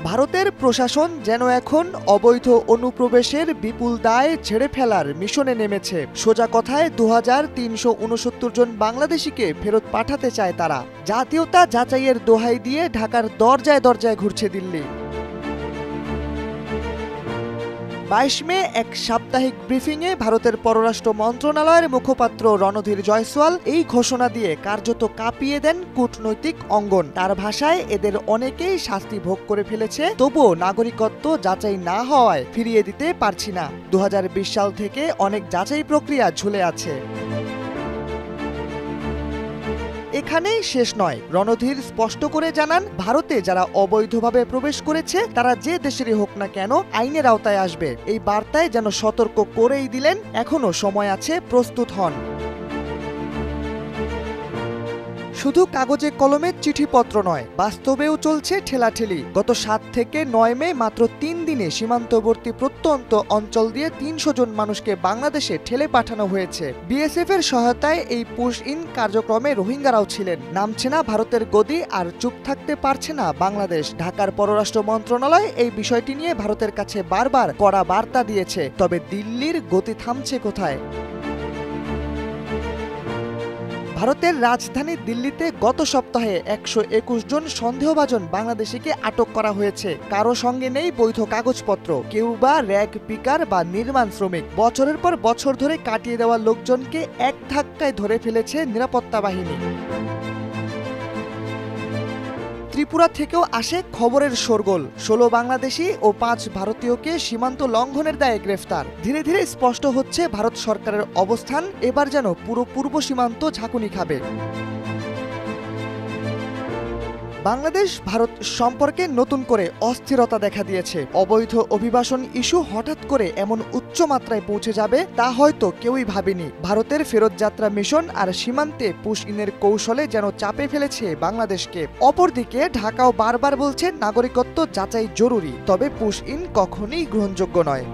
ভারতের প্রশাসন যেন এখন অবৈধ অনুপ্রবেশের বিপুল দায় ঝেড়ে ফেলার মিশনে নেমেছে। সোজা কথায় 2369 জন বাংলাদেশিকে ফেরত পাঠাতে চায় তারা। জাতীয়তা যাচাইয়ের দোহাই দিয়ে ঢাকার দরজায় দরজায় ঘুরছে দিল্লি। 22 মে এক সাপ্তাহিক ব্রিফিংয়ে ভারতের পররাষ্ট্র মন্ত্রণালয়ের মুখপাত্র রণধীর জয়সওয়াল এই ঘোষণা দিয়ে কার্যত কাঁপিয়ে দেন কূটনৈতিক অঙ্গন। তার ভাষায়, এদের অনেকেই শাস্তি ভোগ করে ফেলেছে, তবুও নাগরিকত্ব যাচাই না হওয়ায় ফিরিয়ে দিতে পারছি না। 2020 সাল থেকে অনেক যাচাই প্রক্রিয়া ঝুলে আছে। এখানেই শেষ নয়। রণধীর স্পষ্ট করে জানান, ভারতে যারা অবৈধভাবে প্রবেশ করেছে তারা যে দেশেরই হোক না কেন আইনের আওতায় আসবে। এই বার্তায় যেন সতর্ক করেই দিলেন, এখনো সময় আছে, প্রস্তুত হন। শুধু কাগজে কলমে চিঠিপত্র নয়, বাস্তবেও চলছে ঠেলাঠেলি। গত 7 থেকে 9 মে মাত্র 3 দিনে সীমান্তবর্তী প্রত্যন্ত অঞ্চল দিয়ে 300 জন মানুষকে বাংলাদেশে ঠেলে পাঠানো হয়েছে। বিএসএফ এর সহায়তায় এই পুশ ইন কার্যক্রমে রোহিঙ্গারাও ছিলেন। নামছে না ভারতের গদি, আর চুপ থাকতে পারছে না বাংলাদেশ। ঢাকার পররাষ্ট্র মন্ত্রণালয় এই বিষয়টি নিয়ে ভারতের কাছে বারবার কড়া বার্তা দিয়েছে। তবে দিল্লির গতি থামছে কোথায়? ভারতের রাজধানী দিল্লিতে গত সপ্তাহে 121 জন সন্দেহভাজন বাংলাদেশিকে আটক করা হয়েছে। কারো সঙ্গে নেই বৈধ কাগজপত্র, কেউ বা র্যাগ পিকার বা নির্মাণ শ্রমিক। বছরের পর বছর ধরে কাটিয়ে দেওয়া লোকজনকে এক ধাক্কায় ধরে ফেলেছে নিরাপত্তা বাহিনী। ত্রিপুরা থেকেও আসে খবরের শোরগোল। 16 বাংলাদেশি ও 5 ভারতীয়কে সীমান্ত লঙ্ঘনের দায়ে গ্রেফতার। ধীরে ধীরে স্পষ্ট হচ্ছে ভারত সরকারের অবস্থান এবার যেন পুরো পূর্ব সীমান্ত ঝাঁকুনি খাবে। বাংলাদেশ ভারত সম্পর্কে নতুন করে অস্থিরতা দেখা দিয়েছে। অবৈধ অভিবাসন ইস্যু হঠাৎ করে এমন উচ্চ মাত্রায় পৌঁছে যাবে তা হয়তো কেউই ভাবেনি। ভারতের ফেরত যাত্রা মিশন আর সীমান্তে পুশ ইনের কৌশলে যেন চাপে ফেলেছে বাংলাদেশকে। অপরদিকে ঢাকাও বারবার বলছে নাগরিকত্ব যাচাই জরুরি, তবে পুশ ইন কখনোই গ্রহণযোগ্য নয়।